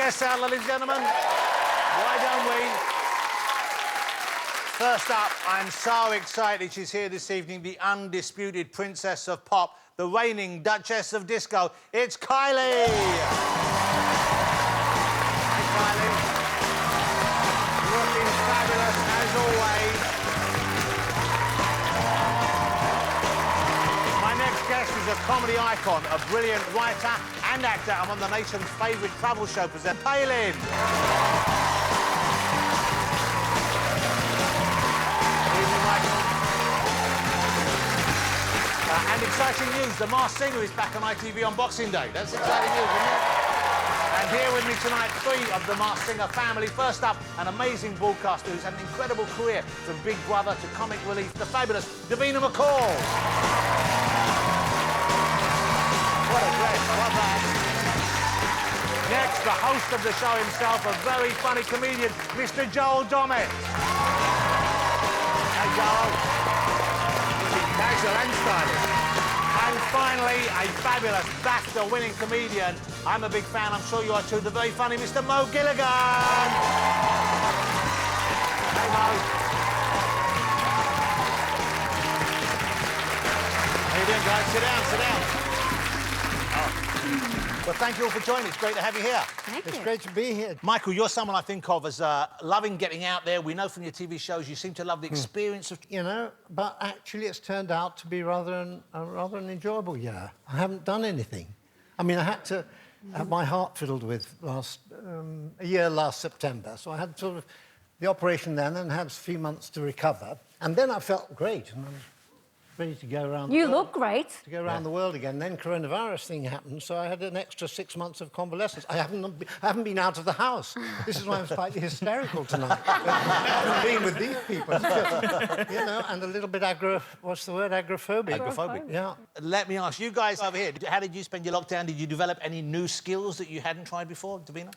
guests out, ladies and gentlemen. Why don't we? First up, I'm so excited she's here this evening, the undisputed princess of pop, the reigning Duchess of Disco. It's Kylie! Hi, Kylie. Looking fabulous, as always. My next guest is a comedy icon, a brilliant writer and actor, and one of the nation's favourite travel show presenters, Kylie. And exciting news, The Masked Singer is back on ITV on Boxing Day. That's exciting news, isn't it? And here with me tonight, three of the Masked Singer family. First up, an amazing broadcaster who's had an incredible career from Big Brother to Comic Relief, the fabulous Davina McCall. What a dress, I love that. Next, the host of the show himself, a very funny comedian, Mr. Joel Dommett. Hey, Joel. Casual and stylish. And finally, a fabulous BAFTA-winning comedian. I'm a big fan, I'm sure you are too, the very funny Mr. Mo Gilligan. Hey, Mo. How you doing, guys? Sit down, sit down. Oh. Well, thank you all for joining. It's great to have you here. Thank you. It's great to be here. Michael, you're someone I think of as loving getting out there. We know from your TV shows you seem to love the experience of... You know, but actually it's turned out to be rather an enjoyable year. I haven't done anything. I mean, I had to have my heart fiddled with last September, so I had sort of the operation then and had a few months to recover. And then I felt great, and I was ready to go around the world. You look great. To go around the world again. Then coronavirus thing happened, so I had an extra 6 months of convalescence. I haven't been out of the house. This is why I'm slightly hysterical tonight. Being with these people, you know, and a little bit what's the word? Agoraphobic. Agoraphobic. Yeah. Let me ask you guys over here, how did you spend your lockdown? Did you develop any new skills that you hadn't tried before, Davina?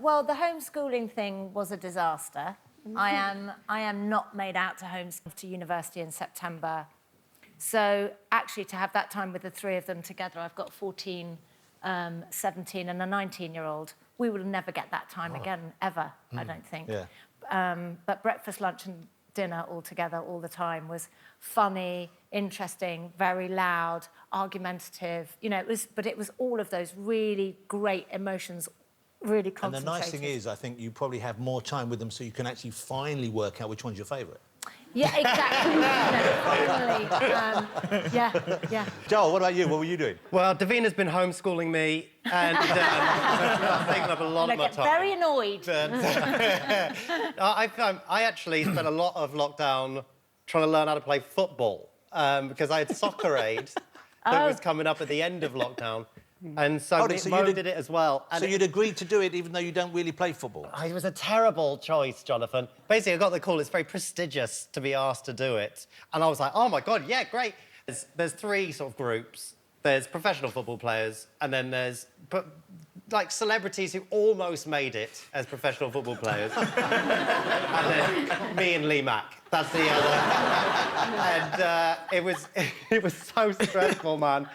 Well, the homeschooling thing was a disaster. I am not made out to homeschool to university in September. So actually to have that time with the three of them together, I've got 14, 17 and a 19-year-old. We will never get that time again, ever, I don't think. Yeah. But breakfast, lunch and dinner all together all the time was funny, interesting, very loud, argumentative. You know, it was all of those really great emotions. Really and the nice thing is, I think you probably have more time with them so you can actually finally work out which one's your favourite. Yeah, exactly. Finally. Yeah. Joel, what about you? What were you doing? Well, Davina's been homeschooling me and I've taken up a lot of my time. Very annoyed. I actually spent a lot of lockdown trying to learn how to play football because I had Soccer Aid that was coming up at the end of lockdown. And so Mo did it as well. And so you'd agreed to do it even though you don't really play football? It was a terrible choice, Jonathan. Basically, I got the call. It's very prestigious to be asked to do it. And I was like, oh, my God, yeah, great. There's three sort of groups. There's professional football players, and then there's, like, celebrities who almost made it as professional football players. And then me and Lee Mack. That's the other. And it was so stressful, man.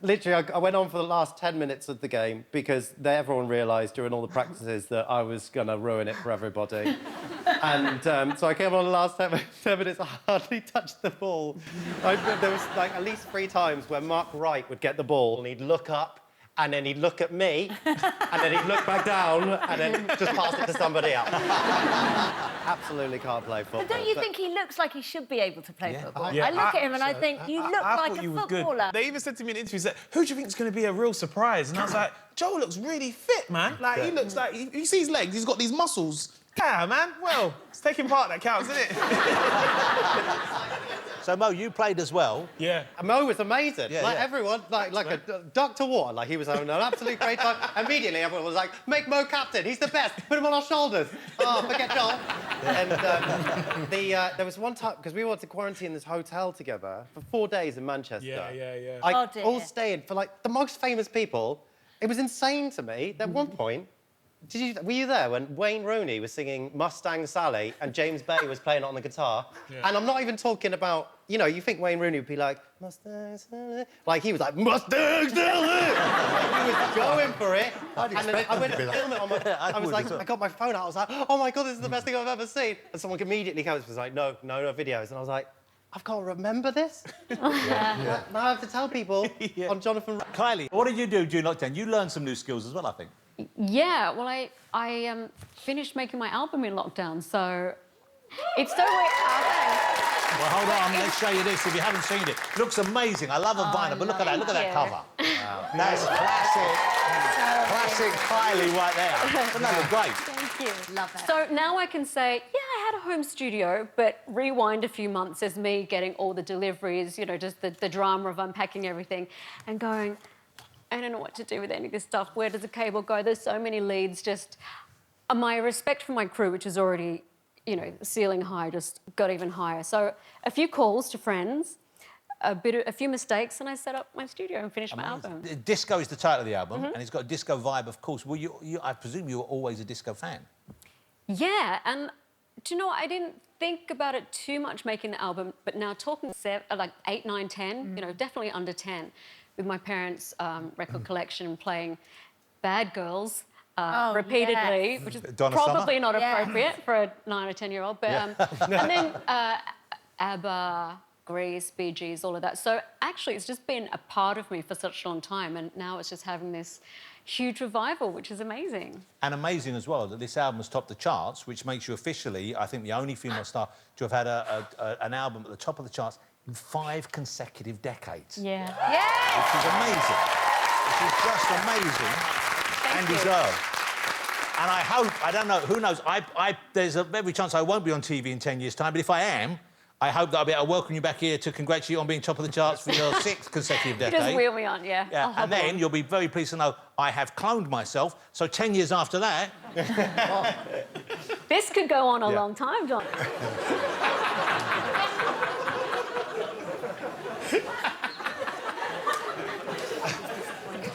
Literally, I went on for the last 10 minutes of the game because everyone realised during all the practices that I was going to ruin it for everybody. And so I came on the last 10 minutes, I hardly touched the ball. There was, like, at least 3 times where Mark Wright would get the ball and he'd look up and then he'd look at me and then he'd look back down and then just pass it to somebody else. Absolutely can't play football. But don't you think he looks like he should be able to play football? Yeah. I look at him and I think, you look like a footballer. They even said to me in interviews that, who do you think is going to be a real surprise? And I was like, Joel looks really fit, man. Like, he looks like, you see his legs, he's got these muscles. Yeah, man, well, it's taking part that counts, isn't it? So, Mo, you played as well. Yeah. Mo was amazing. Yeah, like, yeah. Everyone, like a duck to water. Like, he was having an absolute great time. Immediately, everyone was like, make Mo captain. He's the best. Put him on our shoulders. Oh, forget Joel. And there was one time, because we went to quarantine in this hotel together for 4 days in Manchester. Yeah. Like, all staying for, like, the most famous people. It was insane to me. At one point, Were you there when Wayne Rooney was singing Mustang Sally and James Bay was playing it on the guitar? Yeah. And I'm not even talking about, you know, you think Wayne Rooney would be like, Mustang Sally? Like, he was like, Mustang Sally! Like, he was going for it. I'd expect him to be film it on my... I was like, I got my phone out, I was like, oh my God, this is the best thing I've ever seen. And someone immediately comes and was like, no videos. And I was like, I've got to remember this. Now I have to tell people on Jonathan... Kylie, what did you do during lockdown? You learned some new skills as well, I think. Yeah, well, I finished making my album in lockdown, so it's so weird. Well, hold on, let's show you this if you haven't seen it. Looks amazing. I love a vinyl, but look at that cover. Wow. That's classic Kylie right there. Doesn't that look great? Thank you. Love it. So now I can say, yeah, I had a home studio, but rewind a few months as me getting all the deliveries, you know, just the drama of unpacking everything and going, I don't know what to do with any of this stuff. Where does the cable go? There's so many leads. Just my respect for my crew, which is already, you know, ceiling high, just got even higher. So a few calls to friends, a few mistakes, and I set up my studio and finished my album. Disco is the title of the album, and it's got a disco vibe, of course. Well, I presume you were always a disco fan. Yeah, and do you know what? I didn't think about it too much making the album, but now talking like 8, 9, 10, you know, definitely under 10. With my parents' record collection playing Bad Girls repeatedly, which is probably not appropriate for a 9 or 10-year-old. But and then ABBA, Grease, Bee Gees, all of that. So actually, it's just been a part of me for such a long time, and now it's just having this huge revival, which is amazing. And amazing as well that this album has topped the charts, which makes you officially, I think, the only female star to have had an album at the top of the charts in 5 consecutive decades. Yeah. Which is amazing. Which is just amazing and deserved. And I hope, I don't know, who knows, there's every chance I won't be on TV in 10 years' time, but if I am, I hope that I'll be able to welcome you back here to congratulate you on being top of the charts for your 6th consecutive decade. Just wheel me on, yeah. And then you'll be very pleased to know I have cloned myself, so 10 years after that... This could go on a long time, John.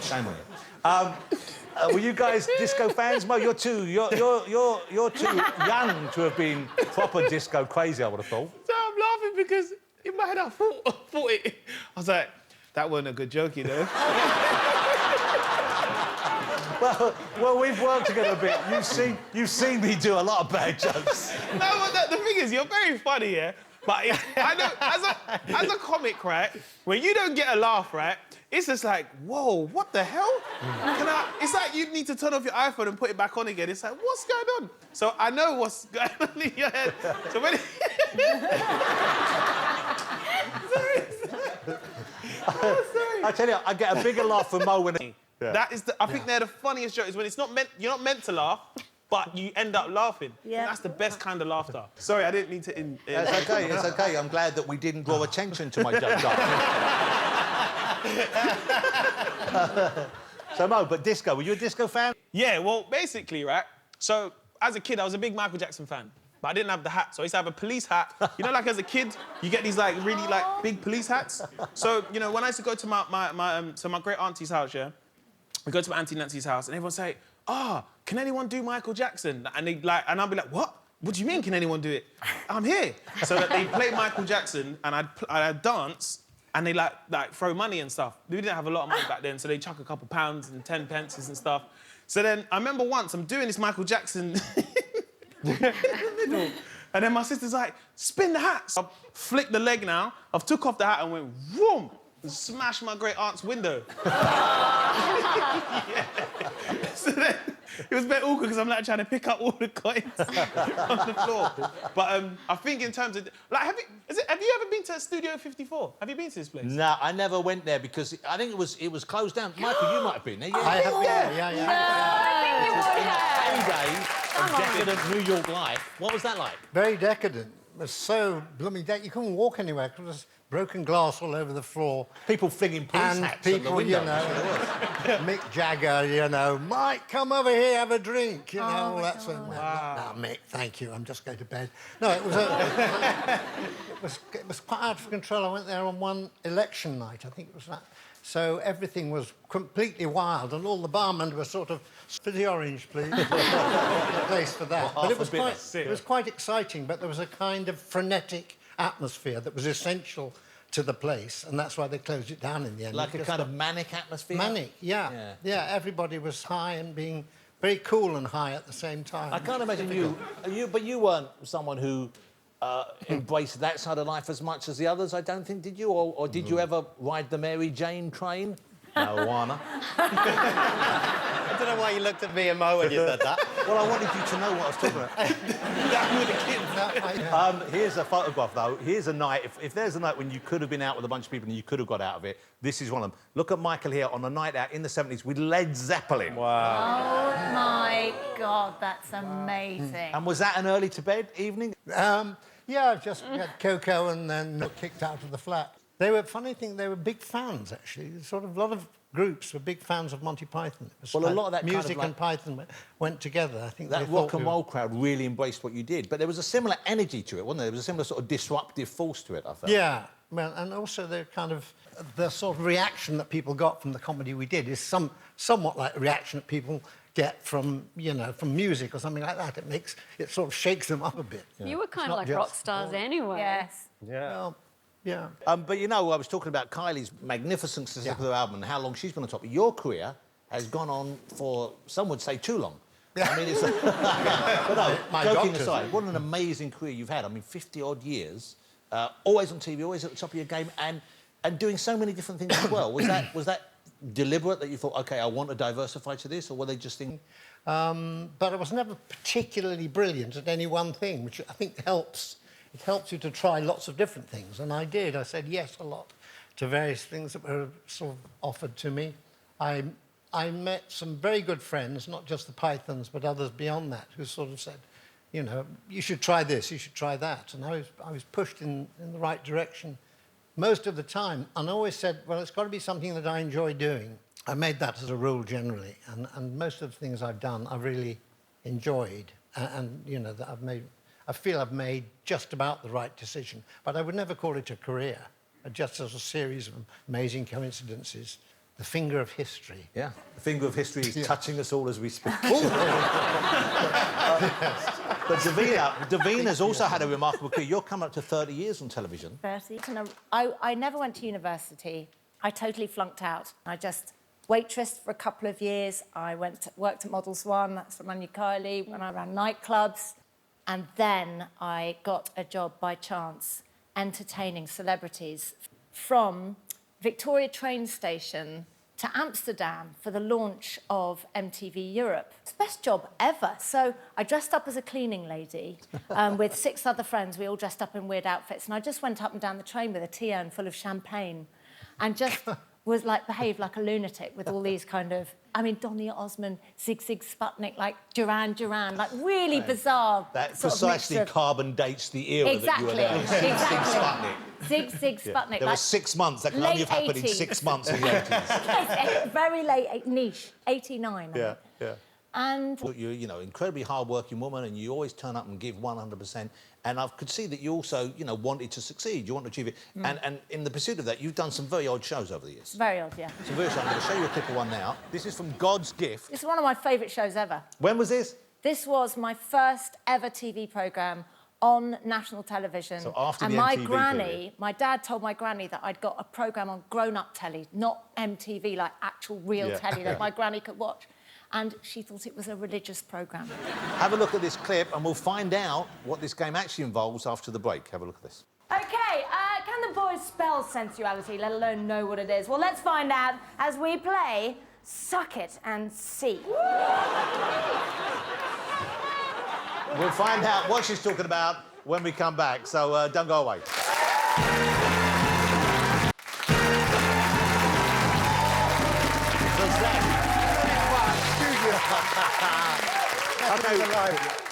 Shame on you. Were you guys disco fans? Mo, you're too young to have been proper disco crazy, I would have thought. So I'm laughing because in my head I thought it. I was like, that wasn't a good joke, you know. well, we've worked together a bit. You've seen me do a lot of bad jokes. No, but the thing is, you're very funny, yeah. But I know, as a comic, right, when you don't get a laugh, right, it's just like, whoa, what the hell? It's like you need to turn off your iPhone and put it back on again. It's like, what's going on? So I know what's going on in your head. So when... I tell you, I get a bigger laugh from Mo when... That is I think they're the funniest jokes when it's not meant... You're not meant to laugh, but you end up laughing. Yeah. That's the best kind of laughter. Sorry, I didn't mean to... It's OK, it's OK. I'm glad that we didn't draw attention to my joke. So, Mo, but disco, were you a disco fan? Yeah, well, basically, right, so as a kid, I was a big Michael Jackson fan, but I didn't have the hat, so I used to have a police hat. You know, like, as a kid, you get these, like, really, like, big police hats? So, you know, when I used to go to my great auntie's house, yeah, we go to my Auntie Nancy's house, and everyone say, can anyone do Michael Jackson? And and I'd be like, what? What do you mean, can anyone do it? I'm here. So that they play Michael Jackson, and I'd dance, and they like throw money and stuff. We didn't have a lot of money back then, so they chuck a couple pounds and 10 pences and stuff. So then I remember once I'm doing this Michael Jackson in the middle, and then my sister's like, spin the hat. So I flicked the leg now. I've took off the hat and went whoom and smashed my great aunt's window. Yeah. So then it was a bit awkward because I'm like trying to pick up all the coins on the floor. But I think in terms of like, have you ever been to Studio 54? Have you been to this place? No, I never went there because I think it was closed down. Michael, you might have been there. Yeah. I have been there, yeah. In the heyday of decadent New York life, what was that like? Very decadent. It was so blooming decadent. You couldn't walk anywhere because there was broken glass all over the floor. People flinging police hats at the window. You know, Mick Jagger, you know, Mike, come over here, have a drink, you know, all that sort of... Wow. No, Mick, thank you, I'm just going to bed. No, it was quite out of control. I went there on one election night, I think it was that So everything was completely wild, and all the barmen were sort of, for the orange, please. Place for that. But it was quite exciting, but there was a kind of frenetic atmosphere that was essential to the place, and that's why they closed it down in the end. Like a kind of manic atmosphere? Manic, yeah. Yeah, everybody was high and being very cool and high at the same time. I can't imagine but you weren't someone who embraced that side of life as much as the others, I don't think, did you? Or did you ever ride the Mary Jane train? Marijuana. I don't know why you looked at me and Mo when you said that. Well, I wanted you to know what I was talking about. Here's a photograph, though. Here's a night. If there's a night when you could have been out with a bunch of people and you could have got out of it, this is one of them. Look at Michael here on a night out in the 70s with Led Zeppelin. Wow. Oh, my God, that's amazing. And was that an early to bed evening? Yeah, just had cocoa and then kicked out of the flat. They were, funny thing, they were big fans, actually. Sort of a lot of groups were big fans of Monty Python. Well, a lot of that music kind of like, and Python went together. I think that rock and roll crowd really embraced what you did. But there was a similar energy to it, wasn't there? There was a similar sort of disruptive force to it, I felt. Yeah, well, and also the kind of the sort of reaction that people got from the comedy we did is somewhat like the reaction that people get from, you know, from music or something like that. It sort of shakes them up a bit. Yeah. You were kind of like rock stars anyway. Yes. Yeah. Well, yeah. But, you know, I was talking about Kylie's magnificent success with her album and how long she's been on top. Your career has gone on for, some would say, too long. Yeah. I mean, it's... but no, My joking doctors. aside, what an amazing career you've had. I mean, 50-odd years, always on TV, always at the top of your game, and doing so many different things as well. Was that deliberate, that you thought, OK, I want to diversify to this, or were they just thinking... But I was never particularly brilliant at any one thing, which I think helps. It helps you to try lots of different things, and I did. I said yes a lot to various things that were sort of offered to me. I met some very good friends, not just the Pythons, but others beyond that, who sort of said, you know, you should try this, you should try that. And I was pushed in the right direction most of the time, and I always said, well, it's got to be something that I enjoy doing. I made that as a rule generally, and most of the things I've done I've really enjoyed, and you know, that I feel I've made just about the right decision. But I would never call it a career, just as a series of amazing coincidences. The finger of history. Yeah, the finger of history is touching us all as we speak. But Davina's also had a remarkable career. You're coming up to 30 years on television. 30. I never went to university. I totally flunked out. I just waitressed for a couple of years. I worked at Models One, that's when I knew Kylie, when I ran nightclubs. And then I got a job by chance entertaining celebrities from Victoria train station to Amsterdam for the launch of MTV Europe. It's the best job ever. So I dressed up as a cleaning lady with 6 other friends. We all dressed up in weird outfits. And I just went up and down the train with a tea urn full of champagne and just was like, behaved like a lunatic with all these kind of, I mean, Donny Osmond, Zig Zig Sputnik, like Duran Duran, like really bizarre. That sort of precisely mixture of... carbon dates the era that you were there. Exactly. Zig Zig Sputnik. There were 6 months. That can only have happened in 6 months in the 80s. Yes, very late, niche, 89. Yeah. And You're, you know, incredibly hard-working woman, and you always turn up and give 100%. And I could see that you also, you know, wanted to succeed. You want to achieve it. And in the pursuit of that, you've done some very odd shows over the years. very odd, yeah. Some very odd shows. I'm going to show you a clip of one now. This is from God's Gift. This is one of my favourite shows ever. When was this? This was my first ever TV programme on national television. So after and the my MTV granny, period. my dad told my granny that I'd got a programme on grown-up telly, not MTV, like actual real telly that my granny could watch. And she thought it was a religious programme. Have a look at this clip, and we'll find out what this game actually involves after the break. Have a look at this. OK, can the boys spell sensuality, let alone know what it is? Well, let's find out as we play Suck It and See. We'll find out what she's talking about when we come back, so don't go away. Okay,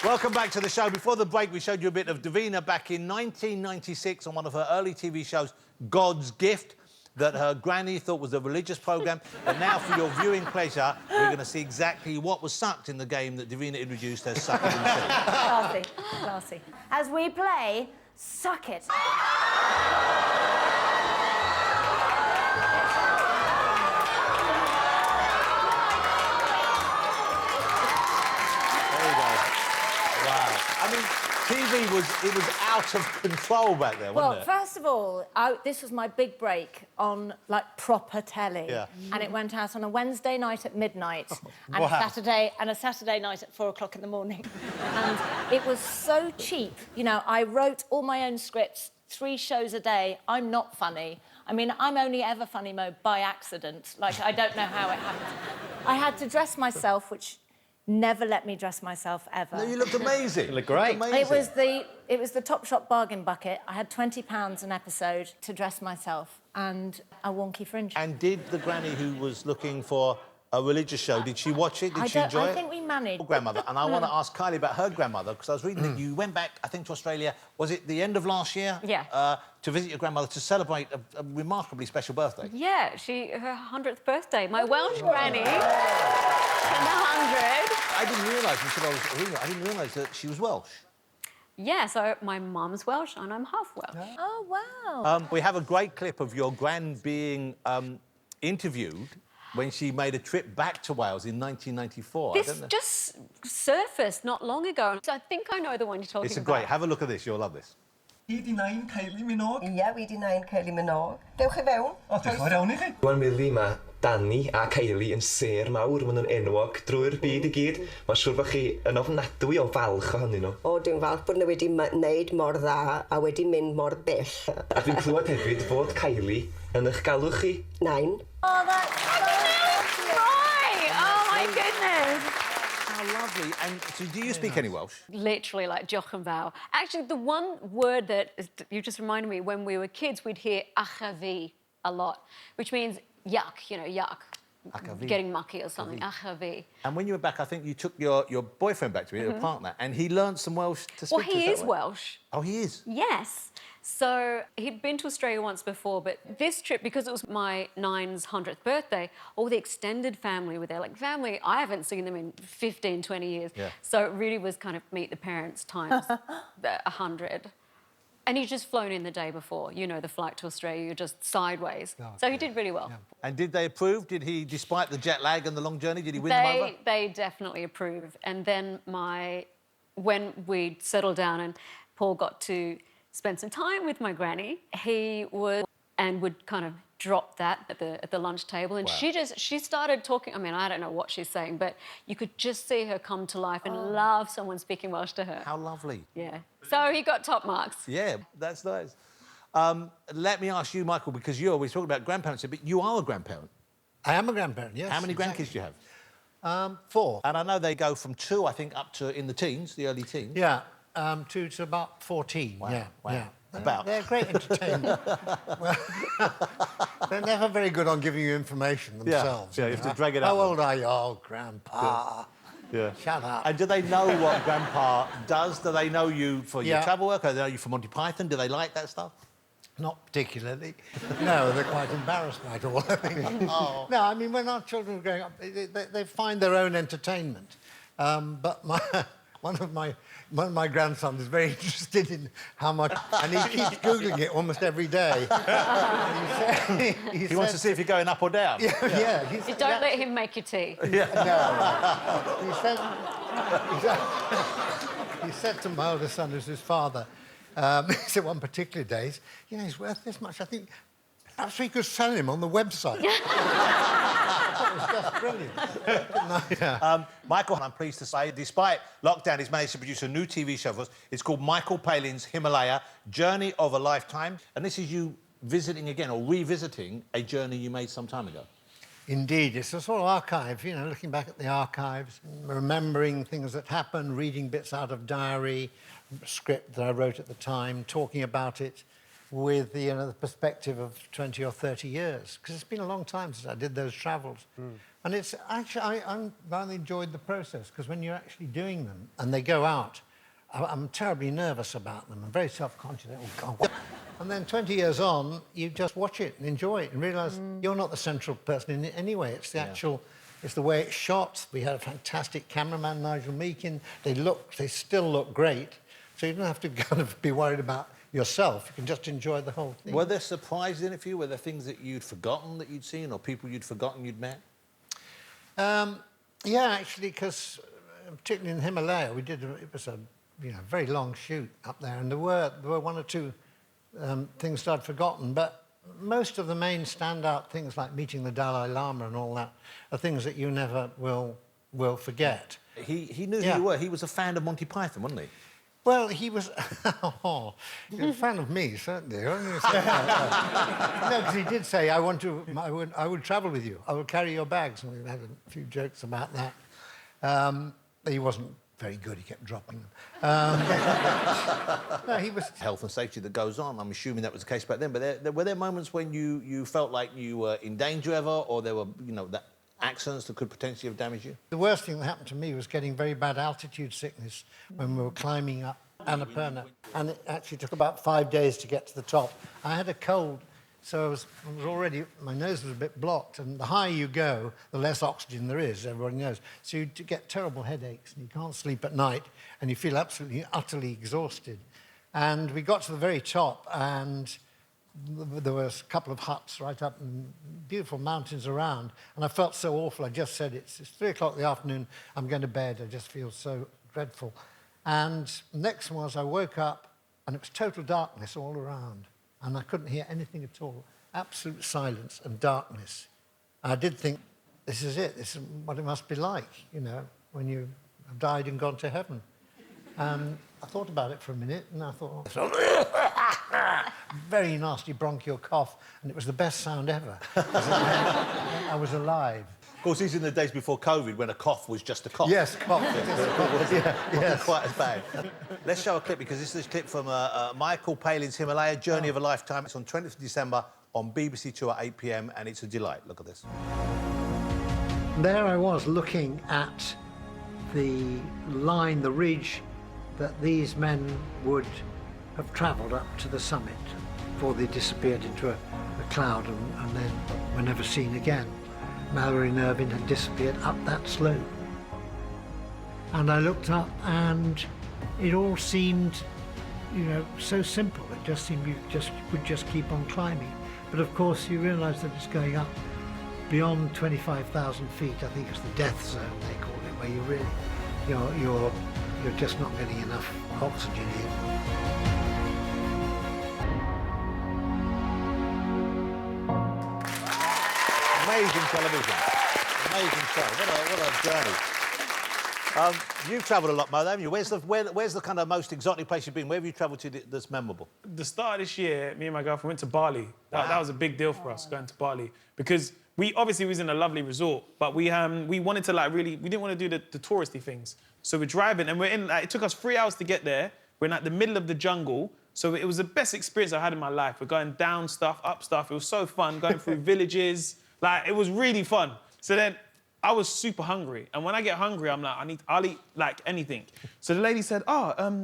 welcome back to the show. Before the break, we showed you a bit of Davina back in 1996 on one of her early TV shows, God's Gift, that her granny thought was a religious programme. And now, for your viewing pleasure, we're going to see exactly what was sucked in the game that Davina introduced as Suck It and See. Classy. As we play Suck It. TV was out of control back there, Well, wasn't it? first of all, this was my big break on, like, proper telly. Yeah. And it went out on a Wednesday night at midnight and, Wow. a Saturday night at 4 o'clock in the morning. And it was so cheap. You know, I wrote all my own scripts, 3 shows a day. I'm not funny. I mean, I'm only ever funny mode by accident. Like, I don't know how it happened. I had to dress myself, which never let me dress myself ever. No, you looked amazing. You look great. Amazing. It was the Topshop bargain bucket. I had £20 an episode to dress myself and a wonky fringe. And did the granny who was looking for a religious show, did she watch it? Did she enjoy it? I think we managed. Your grandmother, and I want to ask Kylie about her grandmother, because I was reading that you went back, I think, to Australia, was it the end of last year? Yeah. To visit your grandmother to celebrate a remarkably special birthday. Yeah, her 100th birthday. My Welsh granny turned 100. I didn't realise until I was reading it, I didn't realise that she was Welsh. Yeah, so my mum's Welsh and I'm half Welsh. Oh, wow. We have a great clip of your gran being interviewed when she made a trip back to Wales in 1994. This just surfaced not long ago. So I think I know the one you're talking It's about. great. Have a look at this. You'll love this. Chi 'di nain Kylie Minogue? Ie, wi 'di nain Kylie Minogue. Dewch i fewn. O, diolch yn fawr iawn i chi. Wan Mili, mae Dani a Kylie yn ser mawr, maen nhw'n enwog drwy'r byd i gyd. Mae'n siŵr bod chi yn ofnadwy o falch ohonyn nhw. O, dwi'n falch bod nhw wedi wneud mor dda a wedi mynd mor bell. A dwi'n clywed hefyd fod Kylie yn eich galw chi. Nain. Oh, that's so lovely. Right! Oh, my goodness! How lovely. And so do you speak any Welsh? Literally like diolch yn fawr. Actually, the one word that you just reminded me, when we were kids, we'd hear achafi a lot, which means yuck, you know, yuck. Achafi. Getting mucky or something, achafi. And when you were back, I think you took your boyfriend back to me, your partner, and he learned some Welsh to speak Well, to us he that is way. Welsh. Oh, he is? Yes. So he'd been to Australia once before, but this trip, because it was my 9's 100th birthday, all the extended family were there. Like, family, I haven't seen them in 15, 20 years. Yeah. So it really was kind of meet the parents times 100. And he'd just flown in the day before. You know, the flight to Australia, you're just sideways. Oh, So he did really well. Yeah. And did they approve? Did he, despite the jet lag and the long journey, did he win them over? They definitely approved. And then when we settled down and Paul got to spend some time with my granny, he would kind of drop that at the lunch table, and Wow. she started talking. I mean, I don't know what she's saying, but you could just see her come to life and love someone speaking Welsh to her. How lovely. Yeah. So he got top marks. Yeah, that's nice. Let me ask you, Michael, because you're always talking about grandparents, but you are a grandparent. I am a grandparent, yes. How many exactly. grandkids do you have? 4. And I know they go from 2, I think, up to in the teens, the early teens. Yeah, to about 14. Wow, Yeah, wow. yeah. About. They're great entertainment. Well, they're never very good on giving you information themselves. yeah, you have to drag it out. How old are you? Oh, Grandpa. Yeah. Shut up. And do they know what Grandpa does? Do they know you for your Yeah. travel work? Or do they know you for Monty Python? Do they like that stuff? Not particularly. No, they're quite embarrassed by it all, I think. Oh. No, I mean, when our children were growing up, they find their own entertainment. But one of my grandsons is very interested in how much, and he keeps Googling it almost every day. He wants to see if you're going up or down. Yeah. You don't let him make your tea. No. He said to my oldest son, who's his father, he said one particular day, you know, he's worth this much. I think perhaps we could sell him on the website. That was just brilliant. Michael, I'm pleased to say, despite lockdown, he's managed to produce a new TV show for us. It's called Michael Palin's Himalaya, Journey of a Lifetime. And this is you visiting again, or revisiting, a journey you made some time ago. Indeed, it's a sort of archive, you know, looking back at the archives, remembering things that happened, reading bits out of diary, script that I wrote at the time, talking about it with the, the perspective of 20 or 30 years, because it's been a long time since I did those travels. And it's actually, I rather enjoyed the process, because when you're actually doing them and they go out, I'm terribly nervous about them. I'm very self-conscious. Oh, God, what? And then 20 years on, you just watch it and enjoy it and realise you're not the central person in it anyway. It's the actual, it's the way it's shot. We had a fantastic cameraman, Nigel Meakin. They still look great. So you don't have to kind of be worried about yourself. You can just enjoy the whole thing. Were there surprises in it for you? Were there things that you'd forgotten that you'd seen, or people you'd forgotten you'd met? Yeah, actually, because particularly in the Himalaya, it was a very long shoot up there, and there were one or two things that I'd forgotten, but most of the main standout things, like meeting the Dalai Lama and all that, are things that you never will forget. He knew who you were. He was a fan of Monty Python, wasn't he? Well, he was he was a fan of me, certainly. No, because he did say, I would travel with you. I will carry your bags. And we had a few jokes about that. He wasn't very good. He kept dropping them. No, he was... Health and safety that goes on. I'm assuming that was the case back then. But were there moments when you felt like you were in danger ever, or there were, that accidents that could potentially have damaged you? The worst thing that happened to me was getting very bad altitude sickness when we were climbing up Annapurna, and it actually took about 5 days to get to the top. I had a cold, so I was already, my nose was a bit blocked, and the higher you go, the less oxygen there is, everybody knows. So you get terrible headaches, and you can't sleep at night, and you feel absolutely, utterly exhausted. And we got to the very top, and there was a couple of huts right up and beautiful mountains around, and I felt so awful. I just said, it's 3 o'clock in the afternoon, I'm going to bed. I just feel so dreadful. And the next one was I woke up, and it was total darkness all around, and I couldn't hear anything at all. Absolute silence and darkness. I did think, this is it. This is what it must be like, when you have died and gone to heaven. And I thought about it for a minute, and I thought, very nasty bronchial cough, and it was the best sound ever. I was alive. Of course, these are the days before COVID, when a cough was just a cough. Yes, cough. Wasn't quite as bad. Let's show a clip, because this is a clip from Michael Palin's Himalaya Journey of a Lifetime. It's on 20th of December on BBC Two at 8 p.m, and it's a delight. Look at this. There I was, looking at the line, the ridge that these men would have travelled up to the summit before they disappeared into a cloud and then were never seen again. Mallory and Irvine had disappeared up that slope. And I looked up, and it all seemed, so simple. It just seemed you would just keep on climbing. But of course you realise that it's going up beyond 25,000 feet. I think it's the death zone, they call it, where you really, you're just not getting enough oxygen in. Amazing television. Amazing show. What a journey. You've travelled a lot, Mo, haven't you? Where's the kind of most exotic place you've been? Where have you travelled to that's memorable? The start of this year, me and my girlfriend went to Bali. That was a big deal for us, going to Bali, because we obviously was in a lovely resort, but we wanted to we didn't want to do the touristy things. So we're driving, and it took us 3 hours to get there. We're in the middle of the jungle. So it was the best experience I had in my life. We're going down stuff, up stuff. It was so fun, going through villages. It was really fun. So then I was super hungry. And when I get hungry, I'm like, I'll eat anything. So the lady said,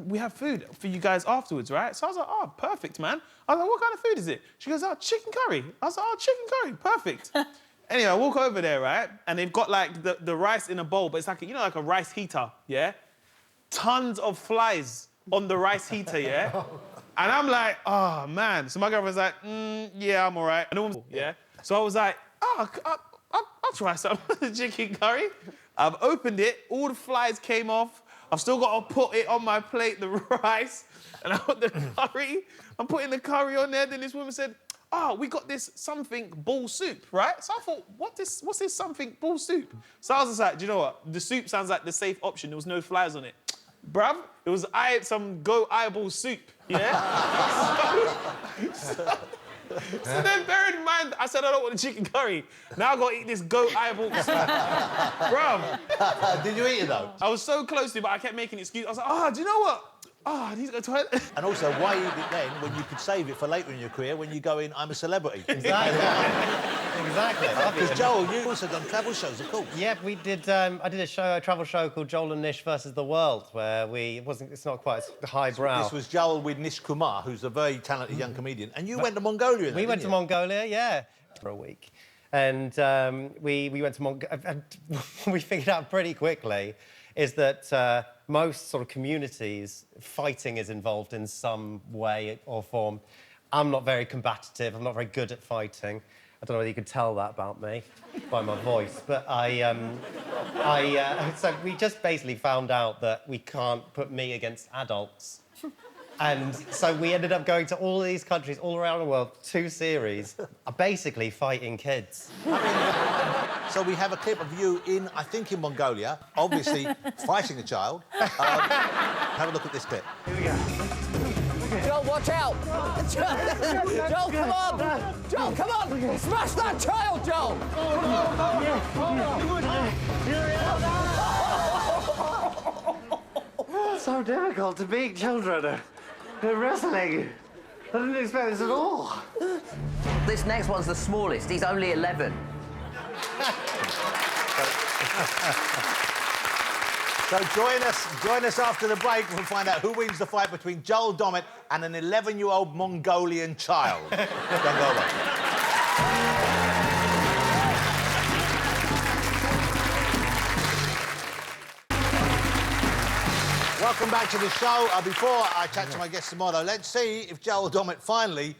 we have food for you guys afterwards, right? So I was like, oh, perfect, man. I was like, what kind of food is it? She goes, chicken curry. I was like, chicken curry, perfect. Anyway, I walk over there, right? And they've got the rice in a bowl, but it's like a rice heater, yeah? Tons of flies on the rice heater, yeah? And I'm like, oh, man. So my girlfriend's like, yeah, I'm all right. And the woman's, yeah? So I was like, I'll try some chicken curry. I've opened it, all the flies came off. I've still got to put it on my plate, the rice, and I put the curry. I'm putting the curry on there. Then this woman said, we got this something bull soup, right? So I thought, what's this something bull soup? So I was just like, do you know what? The soup sounds like the safe option. There was no flies on it. Bruv, it was some goat eyeball soup, yeah? So then, bear in mind, I said I don't want the chicken curry. Now I've got to eat this goat eyeball soup. Bruv. Did you eat it, though? I was so close to it, but I kept making excuses. I was like, do you know what? I need to go to the toilet. And also, why eat it then when you could save it for later in your career when you go in, I'm a celebrity? Exactly. Because Joel, you've also done travel shows, of course. Yeah, we did. I did a travel show called Joel and Nish versus the World, where it's not quite as highbrow. This was Joel with Nish Kumar, who's a very talented young comedian, and you went to Mongolia. We went to Mongolia, yeah, for a week, and we went to Mongolia. And we figured out pretty quickly is that most sort of communities, fighting is involved in some way or form. I'm not very combative. I'm not very good at fighting. I don't know whether you could tell that about me by my voice, but so we just basically found out that we can't put me against adults. And so we ended up going to all these countries all around the world, 2 series, basically fighting kids. So we have a clip of you in, I think, in Mongolia, obviously fighting a child. Have a look at this clip. Here we go. Joel, watch out! Joel, come on! Joel, come on! Smash that child, Joel! It's so difficult to beat children. They're wrestling. I didn't expect this at all. This next one's the smallest. He's only 11. So join us after the break. We'll find out who wins the fight between Joel Dommett and an 11-year-old Mongolian child. Don't go away. Welcome back to the show. Before I chat to my guest tomorrow, let's see if Joel Dommett finally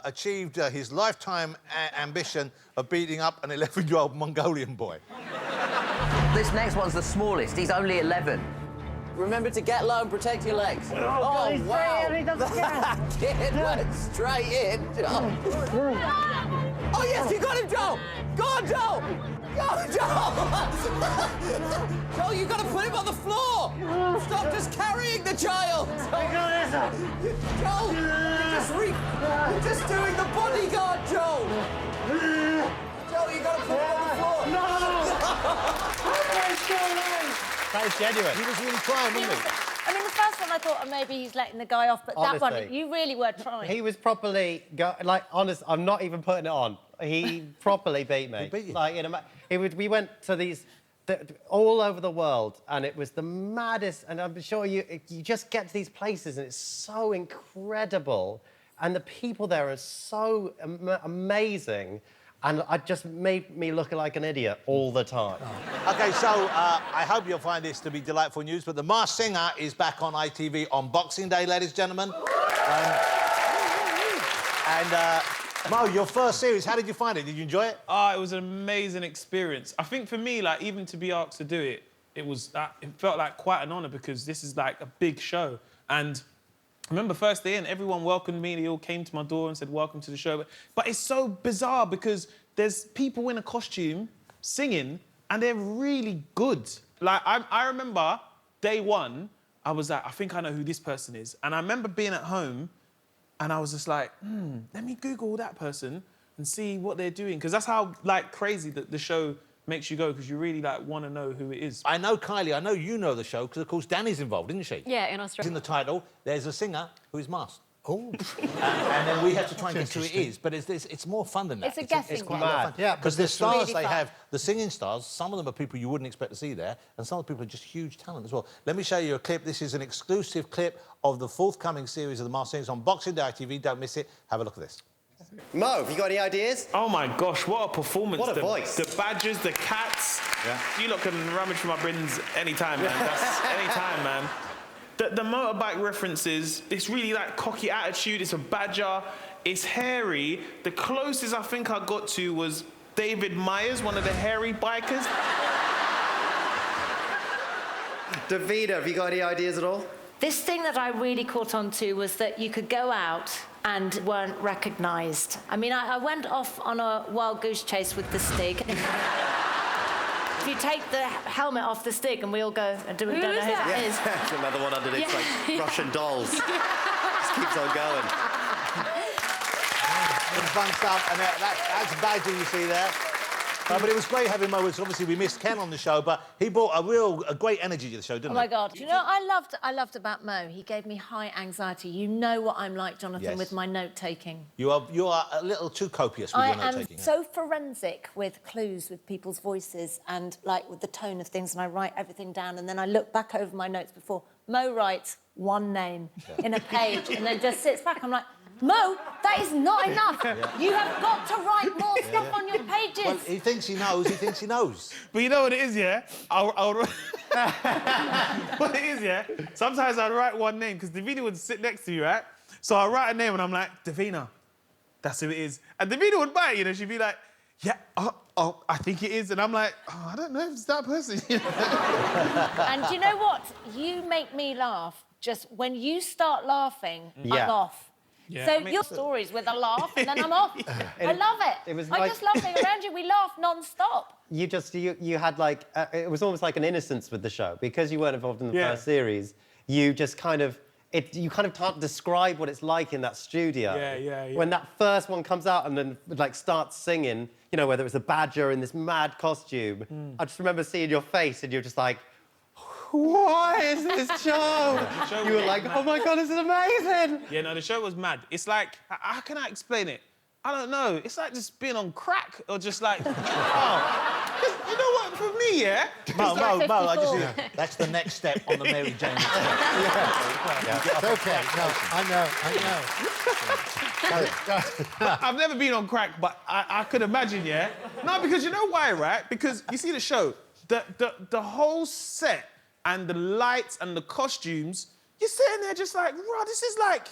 achieved his lifetime ambition of beating up an 11-year-old Mongolian boy. This next one's the smallest. He's only 11. Remember to get low and protect your legs. Oh, wow! That kid went straight in, Joel. Oh, yes, you got him, Joel! Go on, Joel! Go, Joel! Joel, you've got to put him on the floor! Stop just carrying the child! Joel, you're just doing the bodyguard, Joel! Joel, you've got to put him on the floor! No! That was genuine. He was really trying, wasn't he? I mean, the first one I thought, oh, maybe he's letting the guy off, but that one, Honestly. you really were trying. He was properly, honest, I'm not even putting it on. He properly beat me. He beat you? Like, we went to these, all over the world, and it was the maddest, and I'm sure you just get to these places, and it's so incredible, and the people there are so amazing, and it just made me look like an idiot all the time. Oh. OK, so I hope you'll find this to be delightful news, but The Masked Singer is back on ITV on Boxing Day, ladies and gentlemen. Mo, your first series, how did you find it? Did you enjoy it? Oh, it was an amazing experience. I think for me, like, even to be asked to do it, it felt like quite an honour because this is like a big show. And I remember first day in, everyone welcomed me. They all came to my door and said, welcome to the show. But it's so bizarre because there's people in a costume singing and they're really good. Like, I remember day one, I was like, I think I know who this person is. And I remember being at home and I was just like, let me Google that person and see what they're doing. Because that's how, like, crazy that the show makes you go, because you really, like, want to know who it is. I know Kylie, I know you know the show, because, of course, Danny's involved, isn't she? Yeah, in Australia. In the title, there's a singer who is masked. Oh. And then we have to try and guess who it is. But it's more fun than that. It's a guessing quite game. a lot of fun. Yeah, because the stars really they fun. have, the singing stars, some of them are people you wouldn't expect to see there, and some of the people are just huge talent as well. Let me show you a clip. This is an exclusive clip of the forthcoming series of The Masked Singer. It's on Boxing Day ITV. Don't miss it. Have a look at this. Mo, have you got any ideas? Oh, my gosh, what a performance. What a voice. The badgers, the cats. Yeah. You lot can rummage for my bins anytime, man. That's anytime, man. The motorbike references, it's really like cocky attitude, it's a badger, it's hairy. The closest I think I got to was David Myers, one of the hairy bikers. Davida, have you got any ideas at all? This thing that I really caught on to was that you could go out and weren't recognised. I mean, I went off on a wild goose chase with the Stig. If you take the helmet off the Stig and we all go, do we don't know who that is. There's another one underneath, like Russian dolls. Just keeps on going. Some fun stuff, and that's Badger you see there. But it was great having Mo. Obviously, we missed Ken on the show, but he brought a great energy to the show, didn't he? Oh, my God. Do you know what I loved about Mo? He gave me high anxiety. You know what I'm like, Jonathan, Yes. with my note-taking. You are a little too copious with your note-taking. I am so forensic with clues, with people's voices and, like, with the tone of things, and I write everything down, and then I look back over my notes before. Mo writes one name in a page and then just sits back. I'm like, Mo, that is not enough. You have got to write more stuff on your pages. Well, he thinks he knows, he thinks he knows. But you know what it is, yeah? What it is, yeah? Sometimes I'd write one name, because Davina would sit next to you, right? So I write a name and I'm like, Davina. that's who it is. And Davina would buy it, you know, she'd be like, yeah, I think it is. And I'm like, oh, I don't know if it's that person. And do you know what? You make me laugh. Just when you start laughing, I'm off. Yeah, So I mean, your stories with a laugh, and then I'm off. I love it. I just love being around you. We laugh non-stop. You had like it was almost like an innocence with the show because you weren't involved in the first series. You just kind of you kind of can't describe what it's like in that studio. Yeah. When that first one comes out and then like starts singing, you know, whether it was a badger in this mad costume. I just remember seeing your face and you're just like, what is this show? You were like, oh my God, this is amazing. Yeah, no, the show was mad. It's like, how can I explain it? I don't know. It's like just being on crack or just like, oh. You know what, for me, yeah? Mo, I just that's the next step on the Mary Jane. It's OK. No, I know. I've never been on crack, but I could imagine, yeah? No, because you know why, right? Because you see the show, the whole set and the lights and the costumes, you're sitting there just like, bro, this is like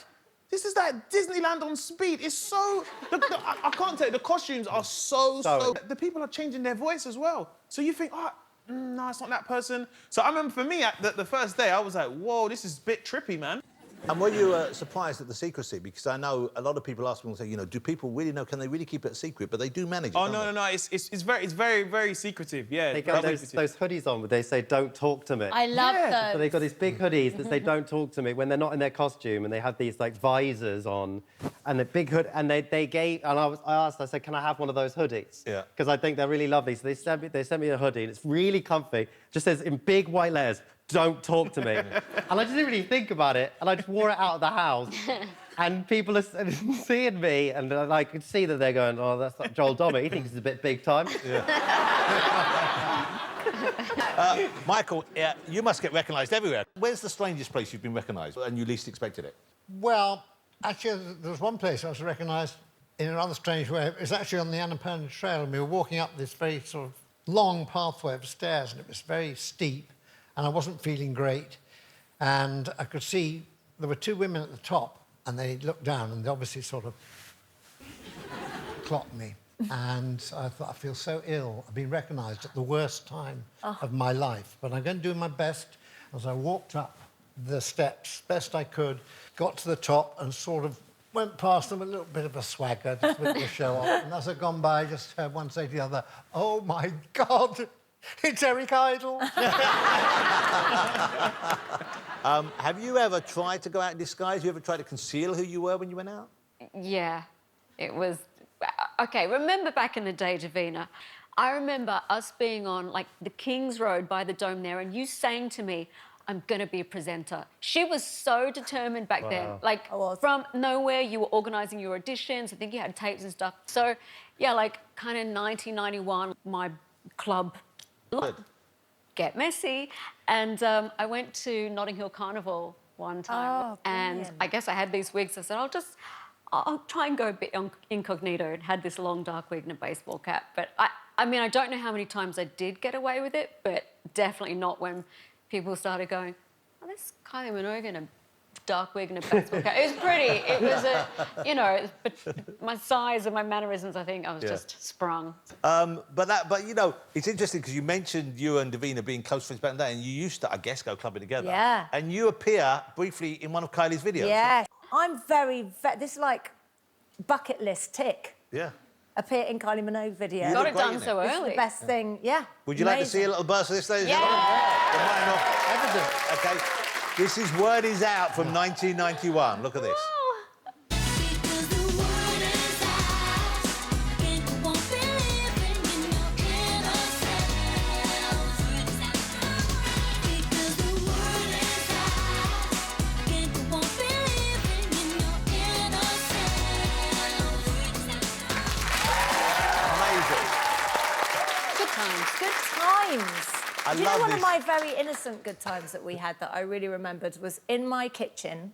Disneyland on speed. It's so... I can't tell you, the costumes are so... The people are changing their voice as well. So you think, oh, no, it's not that person. So I remember for me, the first day, I was like, whoa, this is a bit trippy, man. And were you surprised at the secrecy? Because I know a lot of people ask me and say, you know, do people really know? Can they really keep it a secret? But they do manage it. Oh no! It's very, very secretive. Yeah. They got those hoodies on where they say "Don't talk to me." I love those. So they've got these big hoodies that say "Don't talk to me" when they're not in their costume, and they have these like visors on, and the big hood. And they gave. And I asked. I said, "Can I have one of those hoodies?" Yeah. Because I think they're really lovely. So they sent me a hoodie, and it's really comfy. Just says in big white letters, "Don't talk to me." And I just didn't really think about it, and I just wore it out of the house. And people are seeing me, and I could see that they're going, "Oh, that's not Joel Dommett. He thinks it's a bit big time." Yeah. Michael, you must get recognised everywhere. Where's the strangest place you've been recognised and you least expected it? Well, actually, there was one place I was recognised in a rather strange way. It was actually on the Annapurna Trail, and we were walking up this very sort of long pathway of stairs, and it was very steep, and I wasn't feeling great. And I could see there were two women at the top, and they looked down, and they obviously sort of clocked me. And I thought, I feel so ill. I've been recognised at the worst time of my life. But I'm going to do my best. As I walked up the steps, best I could, got to the top and sort of went past them with a little bit of a swagger, just with the show off. And as I'd gone by, I just heard one say to the other, "Oh, my God, it's Eric Idle." Have you ever tried to go out in disguise? Have you ever tried to conceal who you were when you went out? Yeah, it was... OK, remember back in the day, Davina, I remember us being on, like, the King's Road by the Dome there, and you saying to me, "I'm going to be a presenter." She was so determined back then. Like, from nowhere, you were organising your auditions. I think you had tapes and stuff. So, yeah, like, kind of 1991, my club... Get messy. And I went to Notting Hill Carnival one time. And I guess I had these wigs. I said, I'll try and go a bit incognito, and had this long dark wig and a baseball cap. But I mean, I don't know how many times I did get away with it, but definitely not when people started going, "Oh, that's Kylie Minogue in a dark wig and a baseball cap." It was pretty. It was you know, but my size and my mannerisms, I think I was just sprung. But you know, it's interesting because you mentioned you and Davina being close friends back in the day, and you used to, I guess, go clubbing together. Yeah. And you appear briefly in one of Kylie's videos. Yes. I'm this is like bucket list tick. Yeah. Appear in Kylie Minogue video. Got it done so This is early. the best thing, yeah. Would you like to see a little burst of this, ladies and Yeah. gentlemen? Why not? Evidence. OK. This is Word Is Out from 1991. Look at this. Do you know one of my very innocent good times that we had that I really remembered was in my kitchen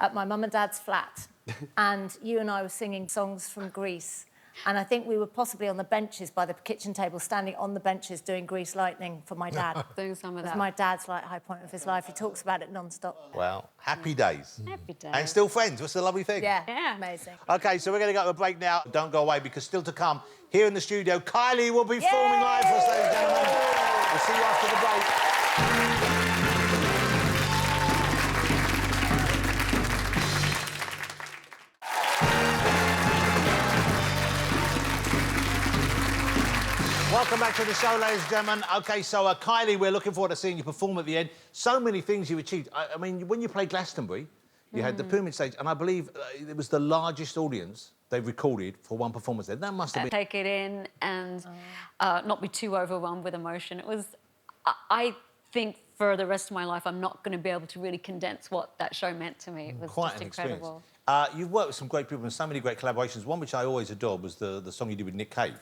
at my mum and dad's flat, and you and I were singing songs from Greece, And I think we were possibly on the benches by the kitchen table, standing on the benches doing Grease Lightning for my dad. Doing some of It was that. my dad's like high point of his life. He talks about it non-stop. Well, happy days. Happy days. And still friends, what's the lovely thing? Yeah, Yeah. amazing. OK, so we're going to go to a break now. Don't go away, because still to come, here in the studio, Kylie will be performing live for us, ladies and gentlemen. We'll see you after the break. Welcome back to the show, ladies and gentlemen. OK, so Kylie, we're looking forward to seeing you perform at the end. So many things you achieved. I mean, when you played Glastonbury, you had the Pyramid Stage, and I believe it was the largest audience they've recorded for one performance there. That must have been... Take it in and not be too overwhelmed with emotion. It was... I think for the rest of my life, I'm not going to be able to really condense what that show meant to me. It was Quite just an incredible. experience. You've worked with some great people and so many great collaborations. One which I always adored was the song you did with Nick Cave.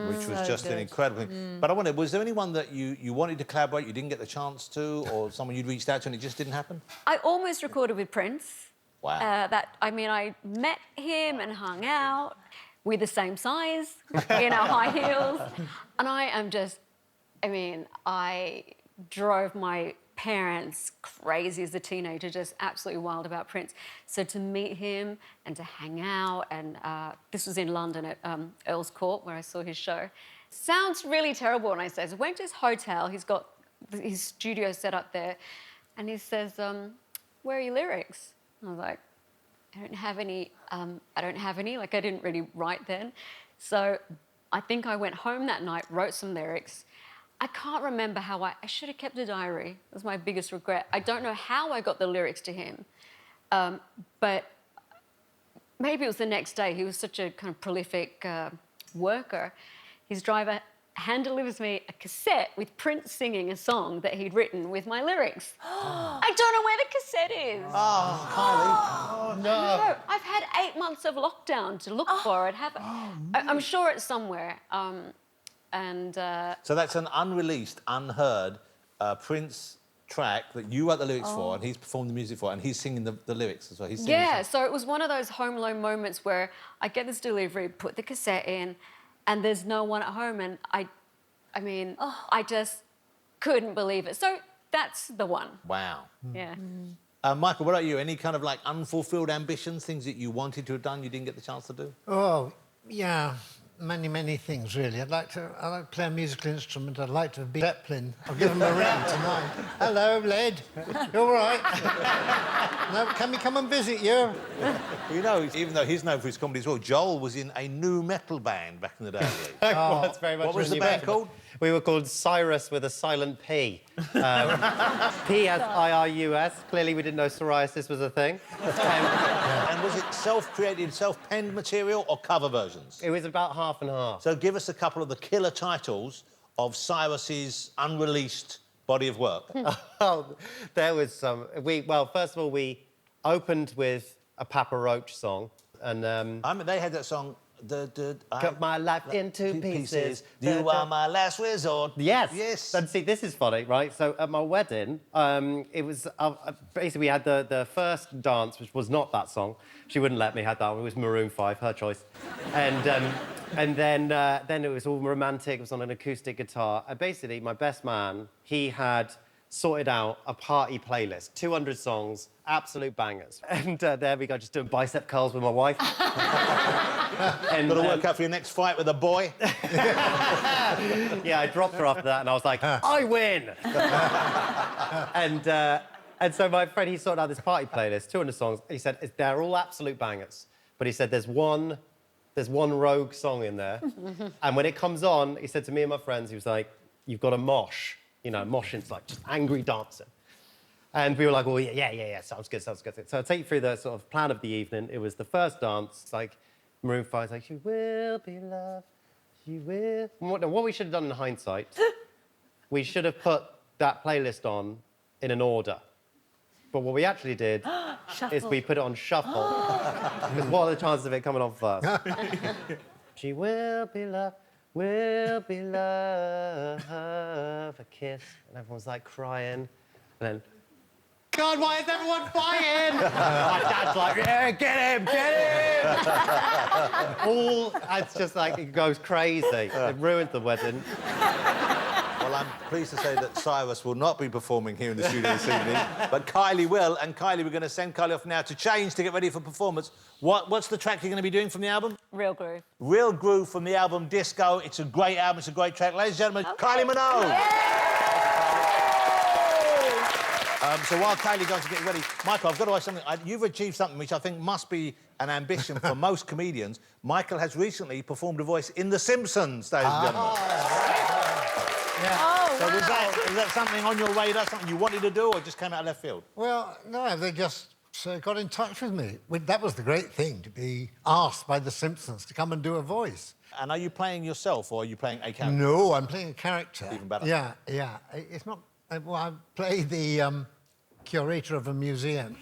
Which was just an incredible thing. But I wondered, was there anyone that you wanted to collaborate, you didn't get the chance to, or someone you'd reached out to and it just didn't happen? I almost recorded with Prince. Wow. I met him and hung out. We're the same size, in our high heels. And I drove my parents crazy as a teenager, just absolutely wild about Prince. So to meet him and to hang out, and this was in London at Earl's Court, where I saw his show. Sounds really terrible when I say this. I went to his hotel, he's got his studio set up there, and he says, where are your lyrics? I was like, I don't have any, like I didn't really write then. So I think I went home that night, wrote some lyrics. I can't remember how I should have kept a diary. That's my biggest regret. I don't know how I got the lyrics to him, but maybe it was the next day. He was such a kind of prolific worker. His driver hand delivers me a cassette with Prince singing a song that he'd written with my lyrics. I don't know where the cassette is. Oh, Kylie. Oh, no. I've had 8 months of lockdown to look for it. I'm sure it's somewhere. So that's an unreleased, unheard Prince track that you wrote the lyrics for, and he's performed the music for, and he's singing the lyrics as well. He's singing Yeah, so it was one of those Home Alone moments where I get this delivery, put the cassette in, and there's no one at home, and I just couldn't believe it. So that's the one. Wow. Yeah. Michael, what about you? Any kind of like unfulfilled ambitions, things that you wanted to have done, you didn't get the chance to do? Oh, yeah. Many things, really. I'd like to play a musical instrument. I'd like to have been Zeppelin. I'll give him a ring tonight. Hello, Led. You all right? No, can we come and visit you? You know, even though he's known for his comedy as well, Joel was in a new metal band back in the day. That's very much What was the new band metal. called? We were called Cyrus with a silent P. P as I-R-U-S. Clearly we didn't know psoriasis was a thing. And was it self-created, self-penned material or cover versions? It was about half and half. So give us a couple of the killer titles of Cyrus's unreleased body of work. Oh, there was some... Well, first of all, we opened with a Papa Roach song, and... I mean, they had that song... Cut my life into pieces. You are my last resort. Yes. Yes. And see, this is funny, right? So at my wedding, it was basically we had the first dance, which was not that song. She wouldn't let me have that one. It was Maroon 5, her choice. And then it was all romantic. It was on an acoustic guitar. And basically, my best man, he had sorted out a party playlist, 200 songs, absolute bangers. And there we go, just doing bicep curls with my wife. And got to work out for your next fight with a boy. Yeah, I dropped her after that, and I was like, I win! And so my friend, he sorted out this party playlist, 200 songs. He said, they're all absolute bangers. But he said, there's one rogue song in there. And when it comes on, he said to me and my friends, he was like, you've got to mosh. You know, moshing's like just angry dancing. And we were like, well, yeah, sounds good. So I'll take you through the sort of plan of the evening. It was the first dance, it's like Maroon 5's like, you will be loved, you will. What we should have done in hindsight, we should have put that playlist on in an order. But what we actually did is we put it on shuffle. Because what are the chances of it coming on first? She will be loved. Will be love, a kiss. And everyone's like crying. And then, God, why is everyone fighting? My dad's like, yeah, get him! It's just like, it goes crazy. It ruined the wedding. Well, I'm pleased to say that Cyrus will not be performing here in the studio this evening, but Kylie will. And Kylie, we're going to send Kylie off now to change to get ready for performance. What's the track you're going to be doing from the album? Real Groove. Real Groove from the album Disco. It's a great album, it's a great track. Ladies and gentlemen, Kylie Minogue. So while Kylie goes to get ready, Michael, I've got to ask something. You've achieved something which I think must be an ambition for most comedians. Michael has recently performed a voice in The Simpsons, ladies and gentlemen. Yeah. Oh, So wow. was that something on your radar, something you wanted to do, or just came out of left field? Well, no, they just got in touch with me. That was the great thing, to be asked by The Simpsons to come and do a voice. And are you playing yourself, or are you playing a character? No, I'm playing a character. Even better. Yeah, yeah. It's not... Well, I play the curator of a museum.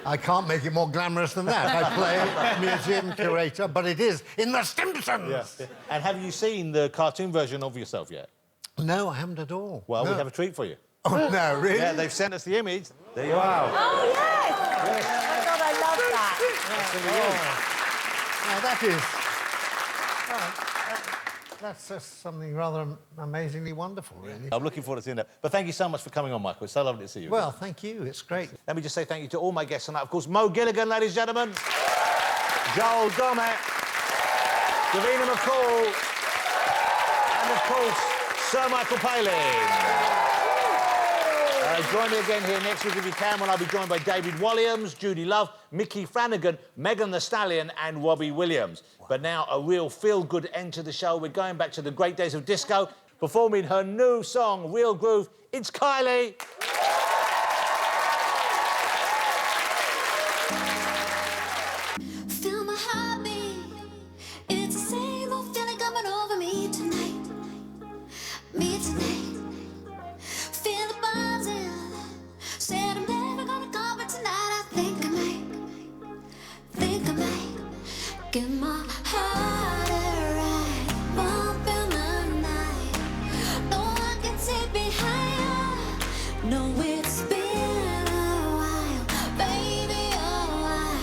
I can't make it more glamorous than that. I play museum curator, but it is in The Simpsons! Yeah. And have you seen the cartoon version of yourself yet? No, I haven't at all. Well, no. we have a treat for you. Oh, no, really? Yeah, they've sent us the image. There you are. Oh, yes! Oh, my God, I love that. Now, that is... That's just something rather amazingly wonderful, really. I'm looking forward to seeing that. But thank you so much for coming on, Michael. It's so lovely to see you. Well, thank you. It's great. Let me just say thank you to all my guests tonight. Of course, Mo Gilligan, ladies and gentlemen. Joel Dommett. Davina McCall. And, of course, Sir Michael Palin. Join me again here next week if you can, when I'll be joined by David Walliams, Judy Love, Mickey Flanagan, Megan Thee Stallion and Robbie Williams. Wow. But now a real feel-good end to the show. We're going back to the great days of disco, performing her new song, Real Groove. It's Kylie. Feel my heartbeat. It's the same old feeling coming over me tonight. Me tonight. Feel the buzzing. Said I'm never gonna go, but tonight I think I might. Get my heart right. Bump in the night. No one can take me higher. No, it's been a while, baby, a while.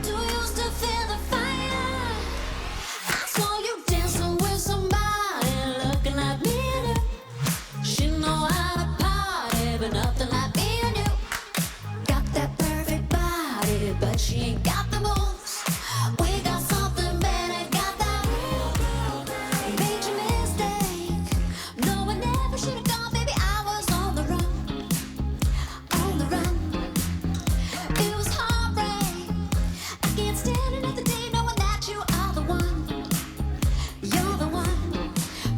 Do you still feel the fire? I saw you dancing with somebody looking like me and you. She know how to party, but nothing like me and you. Got that perfect body, but she ain't got the moves. We got something better, got that real groove. Made your mistake. No, I never should have gone, baby. I was on the run. On the run. It was heartbreak. I can't stand another day knowing that you are the one. You're the one.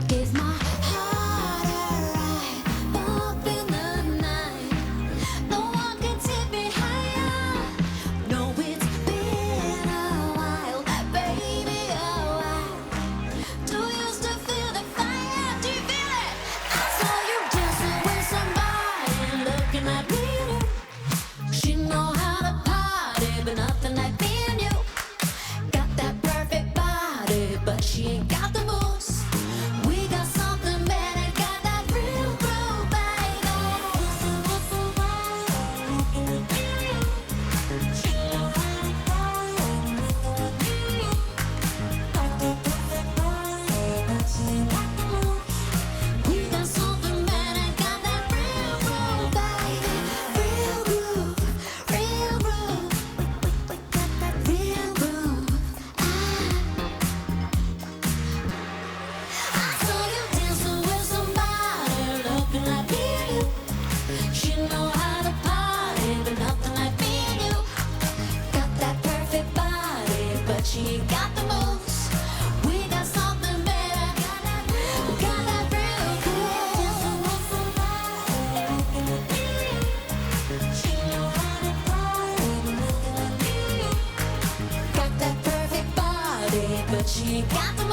Give my heart a ride. Bump in the night. No one can take me higher. No, it's been a while, baby, a while. Do you still feel the fire? Do you feel it? I saw you dancing with somebody looking like me and you. She know how to party, but nothing like me and you. Got that perfect body, but she ain't got the moves. We got something better, got that real groove, baby. We got something better, got that real groove, baby. Real groove, real groove. We got that real groove. I saw you dancing with somebody looking like me and you. She know how to party, but nothing like me and you. Got that perfect body, but she ain't got the moves. We got something better, got that real groove. She know how to party, but nothing like me and you. Got that perfect body, but she ain't got the